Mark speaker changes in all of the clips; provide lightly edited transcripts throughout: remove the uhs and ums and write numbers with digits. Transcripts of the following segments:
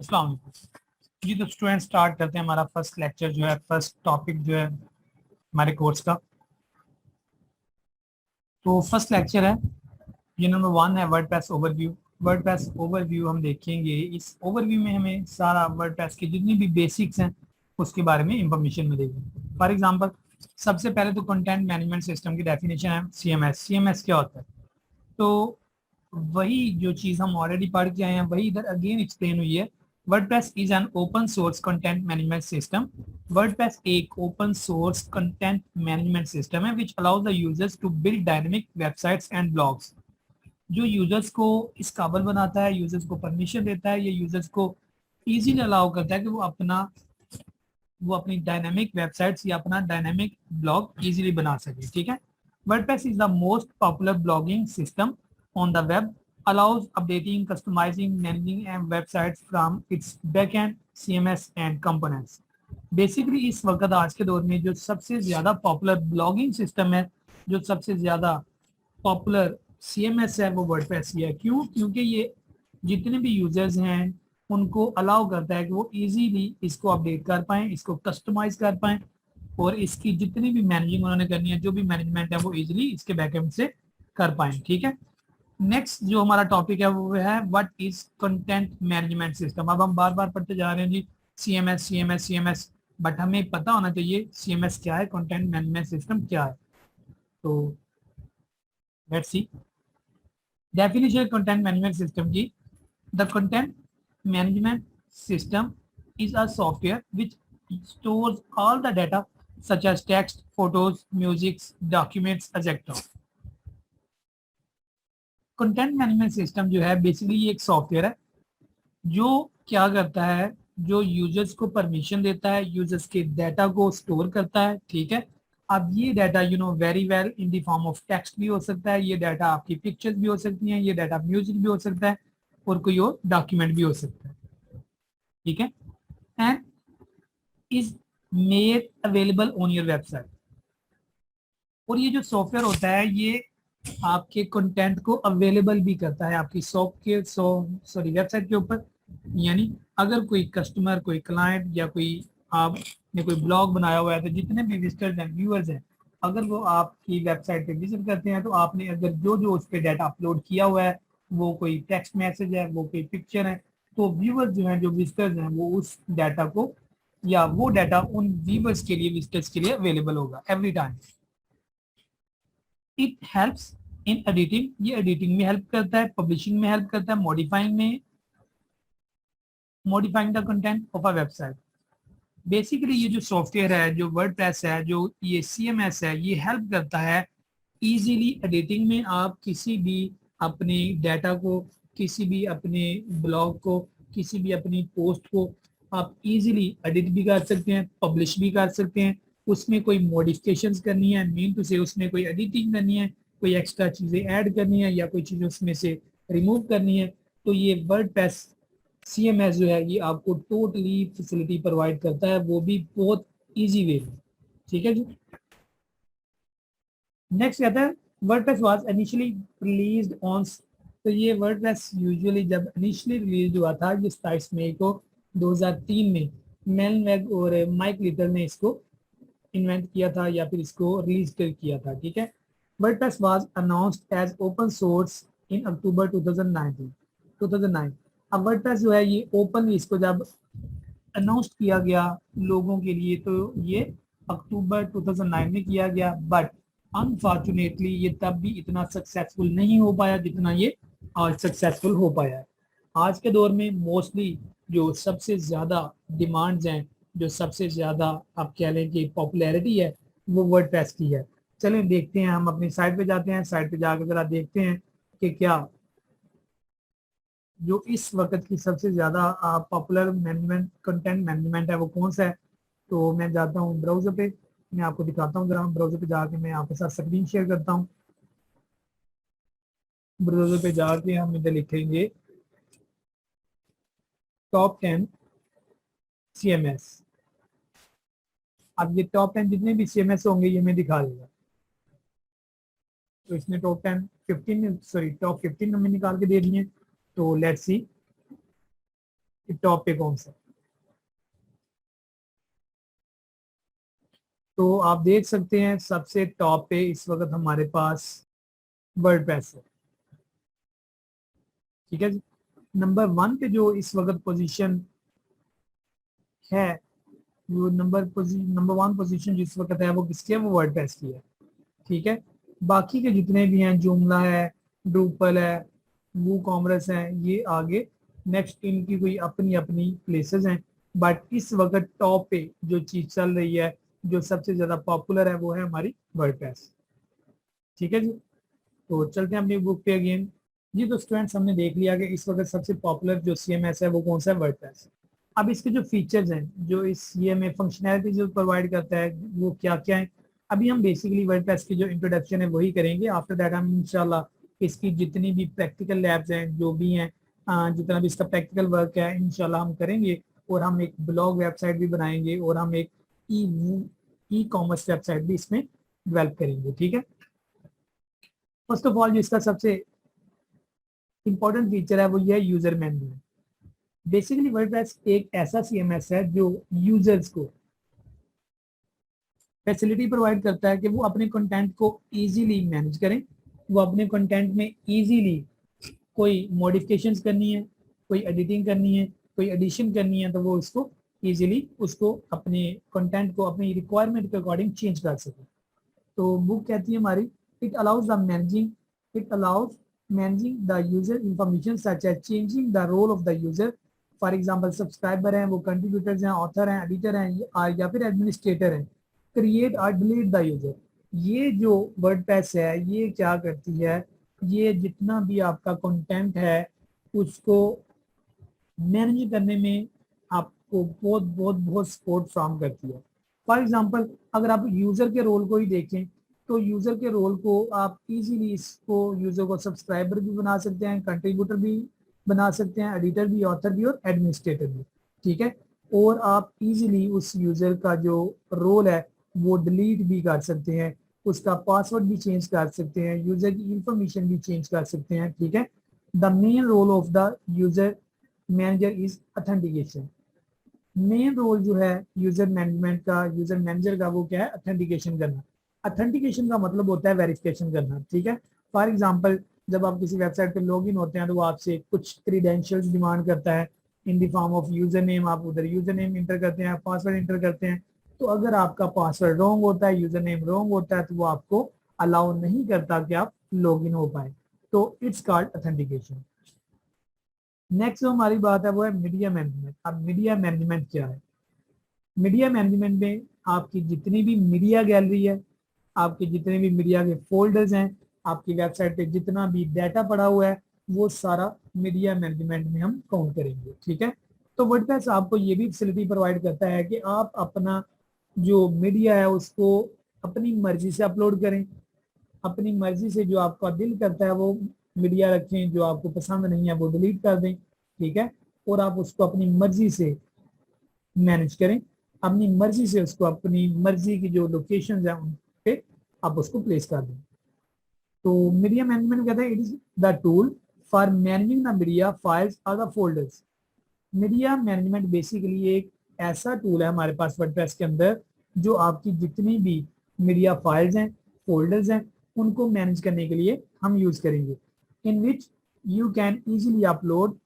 Speaker 1: अस्सलाम वालेकुम जी। तो स्टूडेंट स्टार्ट करते हैं हमारा फर्स्ट लेक्चर जो है, फर्स्ट टॉपिक जो है हमारे कोर्स का। तो फर्स्ट लेक्चर है ये नंबर 1 है वर्डप्रेस ओवरव्यू। वर्डप्रेस ओवरव्यू हम देखेंगे। इस ओवरव्यू में हमें सारा वर्डप्रेस के जितनी भी बेसिक्स हैं उसके बारे में इंफॉर्मेशन मिलेगी। फॉर एग्जांपल सबसे पहले तो कंटेंट मैनेजमेंट सिस्टम की डेफिनेशन है सीएमएस। सीएमएस क्या होता है? तो वही जो चीज हम ऑलरेडी पढ़ के आए हैं वही इधर अगेन एक्सप्लेन हुई है। WordPress is an open source content management system. WordPress एक open source content management system है which allows the users to build dynamic websites and blogs. जो यूजर्स को इस काबल बनाता है, यूजर्स को परमिशन देता है, ये यूजर्स को इजीली अलाउ करता है कि वो अपनी डायनेमिक वेबसाइट्स या अपना डायनेमिक ब्लॉग इजीली बना सके। ठीक है। WordPress is the most popular blogging system on the web, allows updating, customizing, managing and websites from its backend, CMS and components. Basically इस वक्त आज के दौर में जो सबसे ज्यादा पॉपुलर ब्लॉगिंग सिस्टम है, जो सबसे ज्यादा पॉपुलर CMS है, वो वर्डप्रेस ही है। क्यों? क्योंकि ये जितने भी यूजर्स हैं उनको अलाउ करता है कि वो इजीली इसको अपडेट कर पाएं, इसको कस्टमाइज कर पाएं और इसकी जितनी भी मैनेजिंग उन्होंने करनी है, जो भी मैनेजमेंट है, वो इजीली इसके बैकएंड से कर पाएं। ठीक है। नेक्स्ट जो हमारा टॉपिक है वो है what is content management system. अब हम बार बार पढ़ते जा रहे हैं जी सीएमएस सीएमएस सीएमएस, बट हमें पता होना चाहिए सीएमएस क्या है, कंटेंट मैनेजमेंट सिस्टम क्या है। तो let's see definition content management system की। The content management system is a software which stores all the data such as text, photos, music, documents, etc. Content management system जो है basically ये एक software है जो क्या करता है, जो यूजर्स को परमिशन देता है, यूजर्स के डाटा को स्टोर करता है। ठीक है। अब ये data very well in the form of text भी हो सकता है, ये डाटा आपकी पिक्चर्स भी हो सकती हैं, ये डाटा म्यूजिक भी हो सकता है और कोई और डॉक्यूमेंट भी हो सकता है। ठीक है। And is made available on your website. और ये जो सॉफ्टवेयर होता है ये आपके कंटेंट को अवेलेबल भी करता है आपकी वेबसाइट के ऊपर। यानी अगर कोई कस्टमर, कोई क्लाइंट या कोई आपने कोई ब्लॉग बनाया हुआ है तो जितने भी विजिटर्स हैं, व्यूअर्स हैं, अगर वो आपकी वेबसाइट पे विजिट करते हैं तो आपने अगर जो जो उस पर डाटा अपलोड किया हुआ है, वो कोई टेक्स्ट मैसेज है, वो कोई पिक्चर है, तो व्यूअर्स जो हैं, जो विजिटर्स हैं, वो उस डाटा को या वो डाटा उन व्यूअर्स के लिए, विजिटर्स के लिए अवेलेबल होगा every time. It helps in editing, ये एडिटिंग में हेल्प करता है, पब्लिशिंग में हेल्प करता है, modifying the content of a website. Basically ये जो सॉफ्टवेयर है, जो वर्डप्रेस है, जो ये सीएमएस है, ये हेल्प करता है इजीली एडिटिंग में। आप किसी भी अपने डाटा को, किसी भी अपने ब्लॉग को, किसी भी अपनी पोस्ट को आप इजीली एडिट भी कर सकते हैं, पब्लिश भी कर सकते हैं। उसमें कोई मॉडिफिकेशंस करनी है, मीन टू से उसमें कोई एडिटिंग करनी है, कोई एक्स्ट्रा चीज़ें ऐड करनी है या कोई चीज़ें उसमें से रिमूव करनी है, तो ये वर्डप्रेस सीएमएस जो है ये आपको टोटली फैसिलिटी प्रोवाइड करता है, वो भी बहुत इजी वे में। ठीक है जी। नेक्स्ट कहता है WordPress was initially released on. तो ये वर्डप्रेस यूजुअली जब इनिशियली रिलीज हुआ था ये 27 मई को 2003 में मेल वेग और माइक लिटल ने इसको इन्वेंट किया था या फिर इसको रिलीज कर किया था। ठीक है। WordPress was announced as open source in October 2009। अब वर्डप्रेस जो है ये ओपन, इसको जब अनाउंस किया गया लोगों के लिए तो ये अक्टूबर 2009 में किया गया, बट अनफॉर्चुनेटली ये तब भी इतना सक्सेसफुल नहीं हो पाया जितना ये आज सक्सेसफुल हो पाया है। आज के दौर में मोस्टली जो सबसे ज़्यादा डिमांड्स हैं, जो सबसे ज़्यादा आप कह लें कि पॉपुलैरिटी है, वो वर्डप्रेस की है। चलें देखते हैं, हम अपनी साइट पे जाते हैं, साइट पे जाकर ज़रा देखते हैं कि क्या जो इस वक्त की सबसे ज़्यादा पॉपुलर मैनेजमेंट कंटेंट मैनेजमेंट है वो कौन सा है। तो मैं जाता हूँ ब्राउज़र पे, मैं आपको दिखाता हूँ, जरा ब्राउज़र पे जाके मैं आपके साथ स्क्रीन शेयर करता हूँ। ब्राउज़र पे जाके हम इधर लिखेंगे टॉप 10 CMS। अब ये टॉप 10 जितने भी CMS होंगे ये मैं दिखा देगा। तो इसने टॉप 15 में निकाल के दे दिए। तो लेट्स सी कि टॉप पे कौन सा। तो आप देख सकते हैं सबसे टॉप पे इस वक्त हमारे पास वर्डप्रेस है, ठीक है जी। नंबर 1 पे जो इस वक्त पोजीशन है, वो नंबर 1 पोजीशन जिस वक्त है वो किसकी है, वो वर्डप्रेस की है, ठीक है। बाकी के जितने भी हैं, जुमला है, ड्रूपल है, वो कॉमर्स है, ये आगे नेक्स्ट इनकी कोई अपनी अपनी प्लेसेस हैं। बट इस वक्त टॉप पे जो चीज चल रही है, जो सबसे ज्यादा पॉपुलर है, वो है हमारी वर्डप्रेस, ठीक है जी। तो चलते हैं अपनी बुक पे अगेन। जी तो स्टूडेंट्स, हमने देख लिया कि इस वक्त सबसे पॉपुलर जो CMS है वो कौन सा है, वर्डप्रेस। अब इसके जो फीचर्स हैं, जो इस ये में फंक्शनैलिटी जो प्रोवाइड करता है, वो क्या क्या है, अभी हम बेसिकली वर्डप्रेस की जो इंट्रोडक्शन है वही करेंगे। आफ्टर दैट हम इंशाल्लाह इसकी जितनी भी प्रैक्टिकल लैब्स हैं, जो भी हैं, जितना भी इसका प्रैक्टिकल वर्क है, इंशाल्लाह हम करेंगे। और हम एक ब्लॉग वेबसाइट भी बनाएंगे, और हम एक ई ई कॉमर्स वेबसाइट भी इसमें डेवलप करेंगे, ठीक है। फर्स्ट ऑफ ऑल जो इसका सबसे इंपॉर्टेंट फीचर है वो ये है यूजर मैनेजमेंट। बेसिकली वर्डप्रेस एक ऐसा CMS है जो यूजर्स को फैसिलिटी प्रोवाइड करता है कि वो अपने कंटेंट को इजीली मैनेज करें। वो अपने कंटेंट में इजीली कोई मॉडिफिकेशंस करनी है, कोई एडिटिंग करनी है, कोई एडिशन करनी है, तो वो इसको इजीली उसको अपने कंटेंट को अपनी रिक्वायरमेंट के अकॉर्डिंग चेंज कर सके। तो बुक कहती है हमारी, it allows the managing it allows managing the user information such as changing the role of the user. For example subscriber हैं, वो कंट्रीब्यूटर्स हैं, ऑथर हैं, एडिटर हैं, या फिर एडमिनिस्ट्रेटर हैं। क्रिएट और डिलीट द यूजर। ये जो वर्डप्रेस है ये क्या करती है, ये जितना भी आपका कंटेंट है उसको मैनेज करने में आपको बहुत बहुत बहुत सपोर्ट फ्राहम करती है। फॉर एग्जांपल अगर आप यूजर के रोल को ही देखें, तो यूजर के रोल को आप इजीली इसको यूजर को सब्सक्राइबर भी बना सकते हैं, कंट्रीब्यूटर भी बना सकते हैं, एडिटर भी, ऑथर भी और एडमिनिस्ट्रेटर भी, ठीक है। और आप इजीली उस यूजर का जो रोल है वो डिलीट भी कर सकते हैं, उसका पासवर्ड भी चेंज कर सकते हैं, यूजर की इंफॉर्मेशन भी चेंज कर सकते हैं, ठीक है। The main role of the user manager is authentication. Main role जो है यूजर मैनेजमेंट का, यूजर मैनेजर का, वो क्या है, ऑथेंटिकेशन करना। ऑथेंटिकेशन का मतलब होता है वेरिफिकेशन करना, ठीक है। फॉर एग्जांपल जब आप किसी वेबसाइट पे लॉग इन होते हैं तो वो आपसे कुछ क्रीडेंशियल्स डिमांड करता है in the form of user name. आप उधर यूजर नेम इंटर करते हैं, पासवर्ड इंटर करते हैं। तो अगर आपका पासवर्ड रॉन्ग होता है, यूजर नेम रॉन्ग होता है, तो वो आपको अलाउ नहीं करता कि आप लॉग इन हो पाए। तो इट्स कॉल्ड ऑथेंटिकेशन। नेक्स्ट जो हमारी बात है वो है मीडिया मैनेजमेंट। अब मीडिया मैनेजमेंट क्या है? मीडिया मैनेजमेंट में आपकी जितनी भी मीडिया गैलरी है, आपके जितने भी मीडिया के फोल्डर्स हैं, आपकी वेबसाइट पे जितना भी डाटा पड़ा हुआ है, वो सारा मीडिया मैनेजमेंट में हम काउंट करेंगे, ठीक है। तो वर्डप्रेस आपको ये भी फैसिलिटी प्रोवाइड करता है कि आप अपना जो मीडिया है उसको अपनी मर्जी से अपलोड करें, अपनी मर्जी से जो आपका दिल करता है वो मीडिया रखें, जो आपको पसंद नहीं है वो डिलीट कर दें, ठीक है। और आप उसको अपनी मर्जी से मैनेज करें, अपनी मर्जी से उसको अपनी मर्जी की जो लोकेशन है उन पे आप उसको प्लेस कर दें। तो मीडिया मैनेजमेंट कहते हैं it is the tool for managing the media files और the folders. Media management basically एक ऐसा टूल है हमारे पास वर्डप्रेस के अंदर जो आपकी जितनी भी मीडिया फाइल्स हैं, फोल्डर्स हैं, उनको मैनेज करने के लिए हम यूज करेंगे। In which you can easily upload.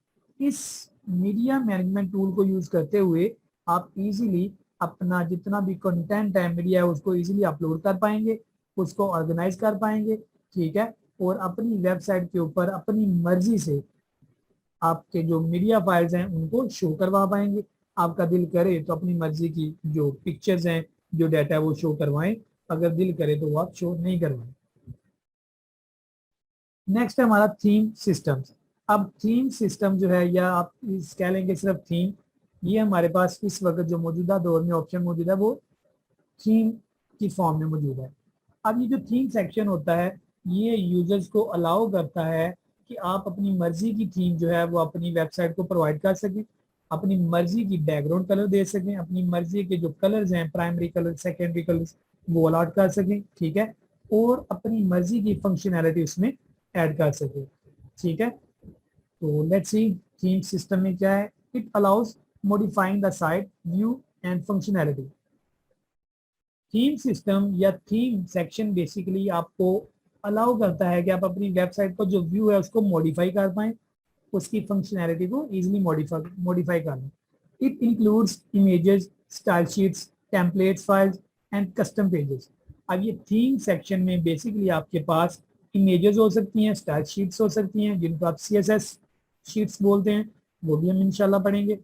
Speaker 1: इस मीडिया मैनेजमेंट टूल को यूज करते हुए आप इजीली अपना जितना भी कंटेंट है, मीडिया है, उसको इजीली अपलोड कर पाएंगे, उसको ऑर्गेनाइज कर पाएंगे, ठीक है। और अपनी वेबसाइट के ऊपर अपनी मर्जी से आपके जो मीडिया फाइल्स हैं उनको शो करवा पाएंगे। आपका दिल करे तो अपनी मर्जी की जो पिक्चर्स हैं, जो डाटा है वो शो करवाएं, अगर दिल करे तो वो आप शो नहीं करवाएं। नेक्स्ट है हमारा थीम सिस्टम्स। अब थीम सिस्टम जो है, या आप कह लेंगे सिर्फ थीम, ये हमारे पास इस वक्त जो मौजूदा दौर में ऑप्शन मौजूद है वो थीम की फॉर्म में मौजूद है। अब ये जो थीम सेक्शन होता है ये यूजर्स को अलाउ करता है कि आप अपनी मर्जी की थीम जो है वो अपनी वेबसाइट को प्रोवाइड कर सकें, अपनी मर्जी की बैकग्राउंड कलर दे सकें, अपनी मर्जी के जो कलर्स हैं, प्राइमरी कलर, सेकेंडरी कलर्स, वो अलॉट कर सकें, ठीक है। और अपनी मर्जी की फंक्शनैलिटी उसमें ऐड कर सकें, ठीक है। तो लेट्स सी थीम सिस्टम में क्या है। It allows modifying the site view and functionality. Theme system या थीम सेक्शन बेसिकली आपको अलाउ करता है कि आप अपनी वेबसाइट पर जो व्यू है उसको मॉडिफाई कर पाएं, उसकी फंक्शनैलिटी को इजीली मॉडिफाई कर लें. It includes images, style sheets, templates files and custom pages. अब ये थीम सेक्शन में बेसिकली आपके पास इमेजेस हो सकती हैं, स्टाइल शीट्स हो सकती हैं जिनको आप CSS शीट्स बोलते हैं, वो भी हम इंशाल्लाह पढ़ेंगे,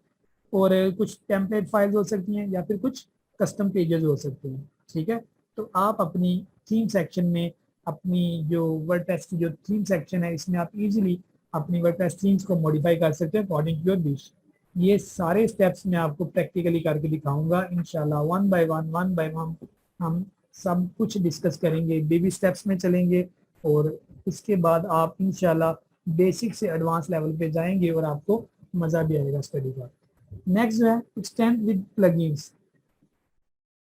Speaker 1: और कुछ टेम्पलेट फाइल्स हो सकती हैं या फिर कुछ कस्टम पेजेस हो सकते हैं. ठीक है, तो आप अपनी थीम सेक्शन में अपनी जो वर्डप्रेस की जो थीम सेक्शन है इसमें आप इजीली अपनी वर्डप्रेस थीम्स को मॉडिफाई कर सकते हैं अकॉर्डिंग टू योर विश. ये सारे स्टेप्स मैं आपको प्रैक्टिकली करके दिखाऊंगा इंशाल्लाह. वन बाय वन हम सब कुछ डिस्कस करेंगे, बेबी स्टेप्स में चलेंगे और उसके बाद आप इंशाल्लाह बेसिक से एडवांस लेवल पे जाएंगे और आपको मज़ा भी आएगा स्टडी का. नेक्स्ट जो है एक्सटेंड विद प्लगइन्स.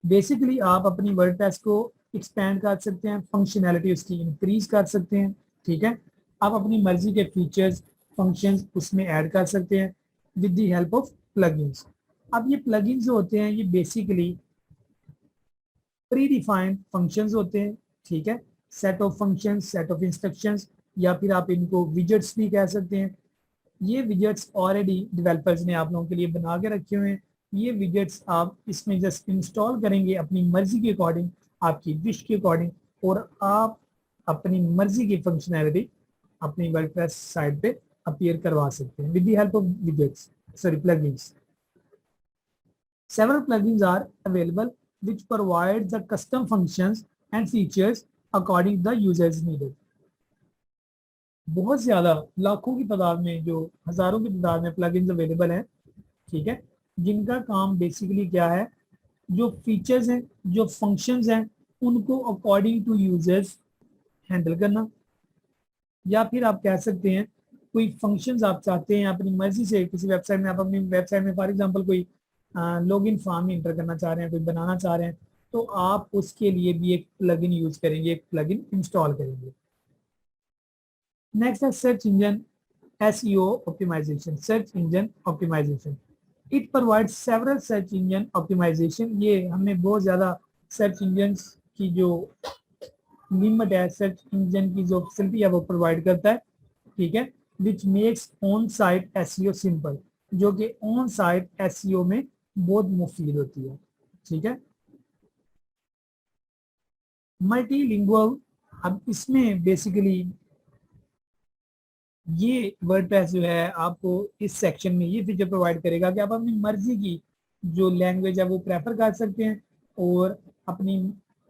Speaker 1: बेसिकली आप अपनी वर्डप्रेस को एक्सपेंड कर सकते हैं, फंक्शनैलिटी उसकी इंक्रीज कर सकते हैं. ठीक है, आप अपनी मर्जी के फीचर्स, फंक्शंस उसमें ऐड कर सकते हैं with the help of plugins. अब ये प्लगइन्स जो होते हैं ये बेसिकली प्री डिफाइंड फंक्शंस होते हैं. ठीक है, set of functions, set of instructions, या फिर आप इनको विजेट्स भी कह सकते हैं. ये विजेट्स ऑलरेडी डेवलपर्स ने आप लोगों के लिए बना के रखे हुए हैं. ये विजेट्स आप इसमें जस्ट इंस्टॉल करेंगे अपनी मर्जी के अकॉर्डिंग, आपकी विश के अकॉर्डिंग, और आप अपनी मर्जी की फंक्शनैलिटी अपनी वर्डप्रेस साइट पे अपीयर करवा सकते हैं with the help of widgets, sorry plugins. Several plugins are available which provide the custom functions and features according to the user's needed. बहुत ज़्यादा लाखों की तादाद में, जो हज़ारों की तादाद में प्लगइन्स अवेलेबल हैं. ठीक है, जिनका काम बेसिकली क्या है, जो फीचर्स हैं, जो फंक्शंस हैं, उनको अकॉर्डिंग टू यूजर्स हैंडल करना. या फिर आप कह सकते हैं कोई फंक्शंस आप चाहते हैं अपनी मर्जी से किसी वेबसाइट में, आप अपनी वेबसाइट में फॉर एग्जांपल कोई लॉगिन फॉर्म इंटर करना चाह रहे हैं, कोई बनाना चाह रहे हैं, तो आप उसके लिए भी एक प्लगइन यूज करेंगे, एक प्लगइन इंस्टॉल करेंगे. नेक्स्ट है search engine SEO optimisation. Search engine optimisation, it provide several search engine optimisation. ये हमने बहुत ज़्यादा सर्च इंजन की जो लिमिट है, सर्च इंजन की जो फैसिलिटी है वो प्रोवाइड करता है. ठीक है, which makes on site SEO simple, जो कि ऑन साइट SEO में बहुत मुफीद होती है. ठीक है, मल्टीलिंगुअल. अब इसमें बेसिकली ये वर्डप्रेस जो है आपको इस सेक्शन में ये फीचर प्रोवाइड करेगा कि आप अपनी मर्जी की जो लैंग्वेज है वो प्रेफर कर सकते हैं और अपनी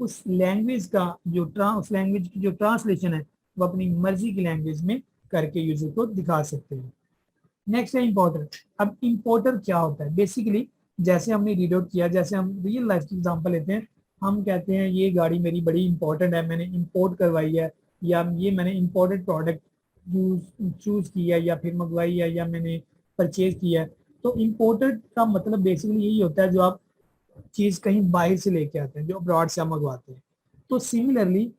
Speaker 1: उस लैंग्वेज का जो उस लैंग्वेज की जो ट्रांसलेशन है वो अपनी मर्जी की लैंग्वेज में करके यूजर को दिखा सकते हैं. नेक्स्ट है इंपोर्टर. अब इंपोर्टर क्या होता है, बेसिकली जैसे हमने रीड आउट किया, जैसे हम रियल लाइफ की एग्जांपल लेते हैं, हम कहते हैं ये गाड़ी मेरी बड़ी इंपॉर्टेंट है, मैंने इंपोर्ट करवाई है, या ये मैंने इंपोर्टेड प्रोडक्ट चूज किया या फिर मंगवाई है या मैंने परचेज किया है. तो इंपोर्टेड का मतलब बेसिकली यही होता है जो आप चीज़ कहीं बाहर से लेके आते हैं, जो अब्रॉड से आप मंगवाते हैं. तो सिमिलरली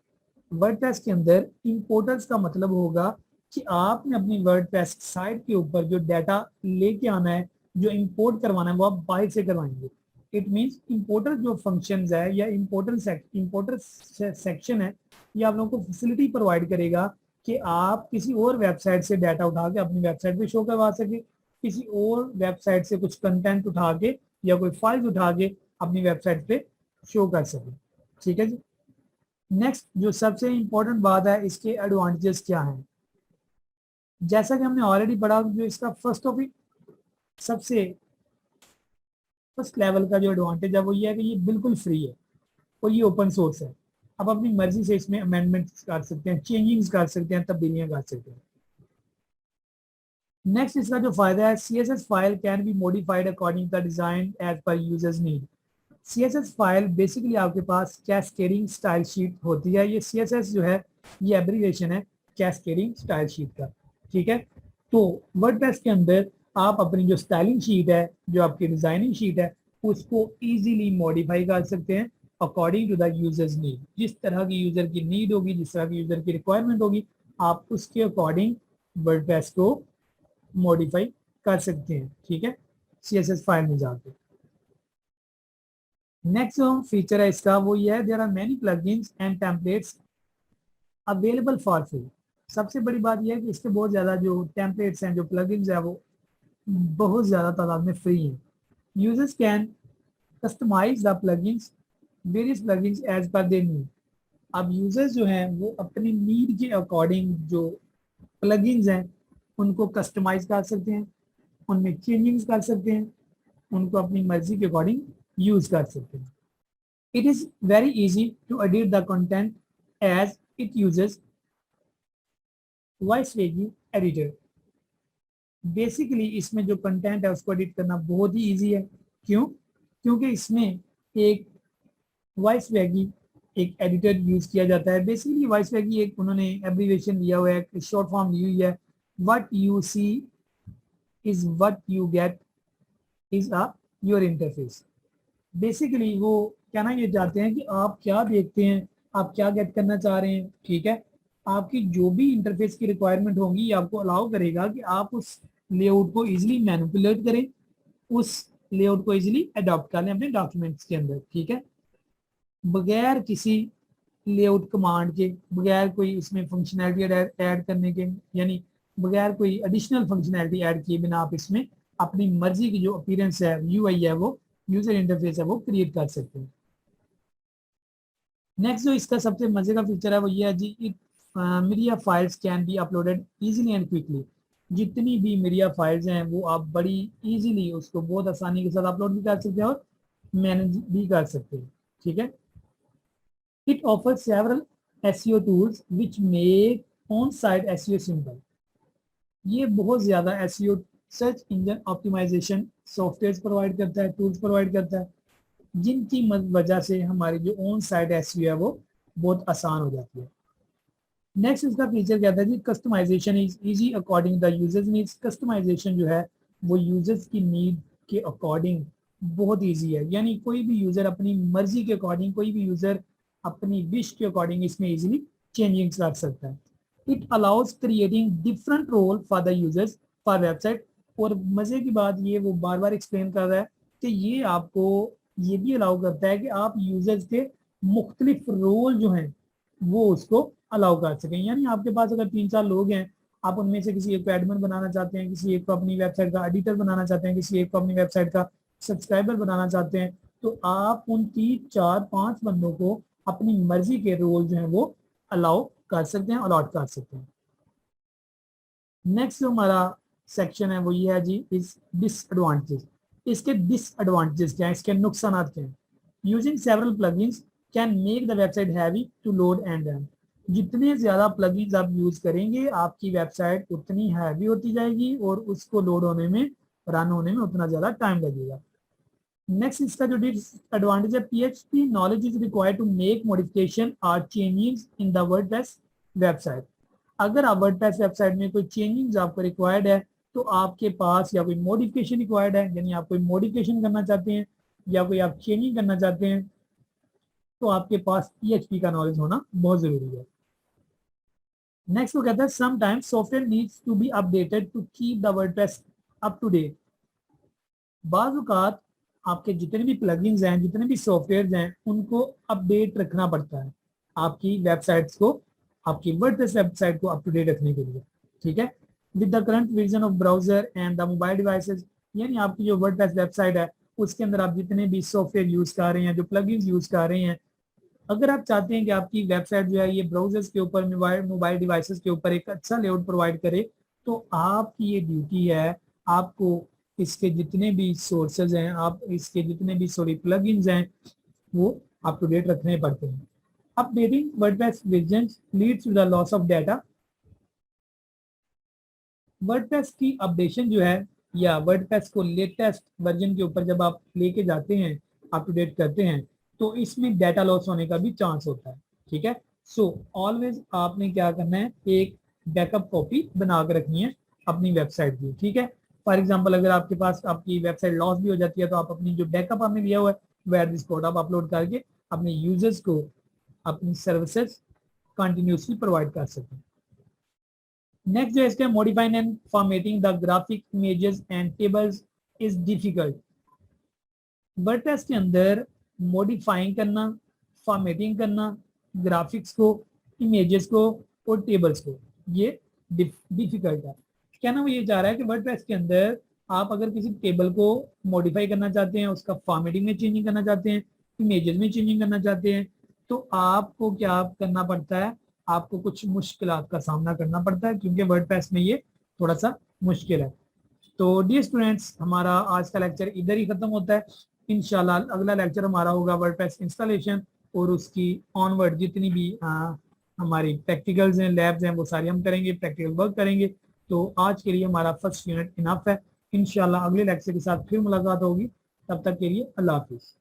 Speaker 1: वर्डप्रेस के अंदर इंपोर्टर्स का मतलब होगा कि आपने अपनी वर्डप्रेस साइट के ऊपर जो डाटा लेके आना है, जो इंपोर्ट करवाना है, वो आप बाहर से करवाएंगे. इट मींस इंपोर्टर जो फंक्शंस है या इंपोर्टर सेक्शन है, ये आप लोगों को फैसिलिटी प्रोवाइड करेगा कि आप किसी और वेबसाइट से डाटा उठा के अपनी वेबसाइट पे शो करवा सके, किसी और वेबसाइट से कुछ कंटेंट उठा के या कोई फाइल्स उठा के अपनी वेबसाइट पे शो कर सके. ठीक है जी. नेक्स्ट जो सबसे इंपॉर्टेंट बात है, इसके एडवांटेजेस क्या हैं. जैसा कि हमने ऑलरेडी पढ़ा, जो इसका सबसे फर्स्ट लेवल का जो एडवांटेज है वो ये है कि ये बिल्कुल फ्री है और ये ओपन सोर्स है. आप अपनी मर्जी से इसमें अमेंडमेंट्स कर सकते हैं, चेंजिंग्स कर सकते हैं, तब्दीलियां कर सकते हैं. नेक्स्ट इसका जो फायदा है, CSS file can be modified according to the design as per users need. CSS फाइल बेसिकली आपके पास कैस्केडिंग स्टाइल शीट होती है. ये CSS जो है ये एब्रिविएशन है कैस्केडिंग स्टाइल शीट का. ठीक है, तो वर्डप्रेस के अंदर आप अपनी जो स्टाइलिंग शीट है, जो आपकी डिजाइनिंग शीट है, उसको इजीली मॉडिफाई कर सकते हैं according to the users need. जिस तरह की यूजर की नीड होगी, जिस तरह की यूजर की रिक्वायरमेंट होगी, आप उसके अकॉर्डिंग वर्डप्रेस को मॉडिफाई कर सकते हैं, ठीक है, CSS फाइल में जाके। नेक्स्ट जो फीचर है इसका वो ये है, there are many plugins and templates available for free. सबसे बड़ी बात यह है कि इसके बहुत ज़्यादा जो टेम्पलेट्स हैं, जो प्लगइन्स है, वो बहुत ज़्यादा तादाद में फ्री हैं। Users can customise the plugins various plugins as per their need. अब यूजर्स जो हैं वो अपनी नीड के अकॉर्डिंग जो प्लगइन्स हैं उनको कस्टमाइज कर सकते हैं, उनमें चेंजिंग्स कर सकते हैं, उनको अपनी मर्जी के अकॉर्डिंग यूज कर सकते हैं। It is very easy to edit the content as it uses वॉइसवेगी एडिटर। बेसिकली इसमें जो कंटेंट है उसको एडिट करना बहुत ही इजी है। क्यों? क्योंकि इसमें एक वॉइसवेगी एक एडिटर यूज किया जाता है। बेसिकली वॉइसवेगी एक उन्होंने एब्रीविएशन लिया हुआ है, शॉर्ट फॉर्म ली हुई है, what you see is what you get is a your interface. Basically वो कहना ये चाहते हैं कि आप क्या देखते हैं, आप क्या गेट करना चाह रहे हैं, ठीक है। आपकी जो भी इंटरफेस की रिक्वायरमेंट होगी ये आपको अलाउ करेगा कि आप उस लेआउट को इजीली मैनिपुलेट करें, उस लेआउट को इजीली अडॉप्ट कर लें अपने डॉक्यूमेंट्स के अंदर, ठीक है, बगैर किसी लेआउट कमांड के, बगैर कोई इसमें फंक्शनैलिटी ऐड करने के, यानी बगैर कोई एडिशनल फंक्शनैलिटी ऐड किए बिना आप इसमें अपनी मर्जी की जो अपीयरेंस है, यूआई है, वो यूजर इंटरफेस है, वो क्रिएट कर सकते हैं। नेक्स्ट जो इसका सबसे मजे का फीचर है वो ये है जी, it media files can be uploaded easily and quickly. जितनी भी मीडिया फाइल्स हैं वो आप बड़ी इजीली उसको बहुत आसानी के साथ अपलोड भी कर सकते हैं और मैनेज भी कर सकते हैं, ठीक है। It offers several SEO tools which make on site SEO simple. ये बहुत ज्यादा SEO search engine optimisation software provide करता है, टूल्स प्रोवाइड करता है, जिनकी वजह से हमारी जो ऑन साइट एसईओ है वो बहुत आसान हो जाती है। नेक्स्ट इसका फीचर कहता है जी, customisation is easy according the users needs. Customisation जो है वो यूजर्स की नीड के अकॉर्डिंग बहुत इजी है, यानी कोई भी यूजर अपनी मर्जी के अकॉर्डिंग, कोई भी यूजर अपनी विश के अकॉर्डिंग इसमें इजीली चेंजिंग कर सकता है। It allows creating different role for the users for website. और मजे की बात ये वो बार बार एक्सप्लेन कर रहा है कि ये आपको ये भी अलाउ करता है कि आप यूजर्स के मुख्तलिफ रोल जो हैं वो उसको अलाउ कर सकें। यानी आपके पास अगर 3-4 लोग हैं, आप उनमें से किसी एक को एडमिन बनाना चाहते हैं, किसी एक को अपनी वेबसाइट का एडिटर बनाना चाहते हैं, किसी एक को अपनी वेबसाइट का सब्सक्राइबर बनाना चाहते हैं, तो आप उन 3-4-5 बंदों को अपनी मर्जी के रोल जो है वो अलाउ कर सकते हैं, अलॉट कर सकते हैं। नेक्स्ट जो हमारा सेक्शन है वो ये है जी, इस डिसएडवांटेजेस। इसके डिसएडवांटेजेस क्या है, इसके नुकसान क्या हैं। Using several plugins can make the website heavy to load and run. जितने ज्यादा प्लगइन्स आप यूज करेंगे आपकी वेबसाइट उतनी हैवी होती जाएगी और उसको लोड होने में, रन होने में उतना ज्यादा टाइम लगेगा। नेक्स्ट इसका जो डिसएडवांटेज है, PHP knowledge is required to make modification और changes in the WordPress website. अगर आप वर्डप्रेस वेबसाइट में कोई चेंजिंग आपको रिक्वायर्ड है तो आपके पास, या कोई मॉडिफिकेशन रिक्वायर्ड है, यानी आप कोई मॉडिफिकेशन करना चाहते हैं या कोई आप चेंजिंग करना चाहते हैं, तो आपके पास PHP का नॉलेज होना बहुत जरूरी है। नेक्स्ट वो कहता है, sometimes software needs to be updated to keep the WordPress up to date. बाज़ औक़ात आपके जितने भी प्लगइन्स हैं, जितने भी सॉफ्टवेयर हैं, उनको अपडेट रखना पड़ता है आपकी वेबसाइट्स को, आपकी वर्डप्रेस वेबसाइट को अप टू डेट रखने के लिए, ठीक है। With the current version of browser and the mobile devices, यानी आपकी जो वर्डप्रेस वेबसाइट है उसके अंदर आप जितने भी सॉफ्टवेयर यूज कर रहे हैं, जो प्लगइन्स यूज कर रहे हैं, अगर आप चाहते हैं कि आपकी वेबसाइट जो है ये ब्राउजर्स के ऊपर, मोबाइल डिवाइसेस के ऊपर एक अच्छा लेआउट प्रोवाइड करे, तो आपकी ये ड्यूटी है, आपको इसके जितने भी सोर्सेज हैं, आप इसके जितने भी प्लगइन्स हैं वो अप टू डेट रखने पड़ते हैं। Updating WordPress versions leads to the loss of data. WordPress की अपडेशन जो है या वर्डप्रेस को लेटेस्ट वर्जन के ऊपर जब आप लेके जाते हैं, अप टू डेट करते हैं, तो इसमें डाटा लॉस होने का भी चांस होता है, ठीक है। सो ऑलवेज आपने क्या करना है, एक बैकअप कॉपी बना के रखनी है अपनी वेबसाइट की, ठीक है। फॉर एग्जाम्पल अगर आपके पास आपकी वेबसाइट लॉस भी हो जाती है तो आप अपनी जो बैकअप आपने लिया हुआ है वेयर दिस कोड आप अपलोड करके अपने यूजर्स को अपनी सर्विसेज कंटिन्यूसली प्रोवाइड कर सकते हैं। नेक्स्ट जो है इसका modifying and formatting the graphic images and tables is difficult. WordPress के अंदर मॉडिफाइंग करना, फॉर्मेटिंग करना ग्राफिक्स को, इमेजेस को और टेबल्स को, ये डिफिकल्ट है। कहना वो ये जा रहा है कि वर्डप्रेस के अंदर आप अगर किसी टेबल को मॉडिफाई करना चाहते हैं, उसका फॉर्मेटिंग में चेंजिंग करना चाहते हैं, इमेजेस में चेंजिंग करना चाहते हैं, तो आपको क्या करना पड़ता है, आपको कुछ मुश्किलात का सामना करना पड़ता है, क्योंकि वर्डप्रेस में ये थोड़ा सा मुश्किल है। तो डियर स्टूडेंट्स, हमारा आज का लेक्चर इधर ही खत्म होता है। इंशाल्लाह अगला लेक्चर हमारा होगा वर्डप्रेस इंस्टॉलेशन और उसकी ऑनवर्ड जितनी भी हमारी प्रैक्टिकल्स हैं, लैब्स हैं, वो सारी हम करेंगे, प्रैक्टिकल वर्क करेंगे। तो आज के लिए हमारा फर्स्ट यूनिट इनफ है। इंशाल्लाह अगले लेक्चर के साथ फिर मुलाकात होगी। तब तक के लिए अल्लाह हाफिज़।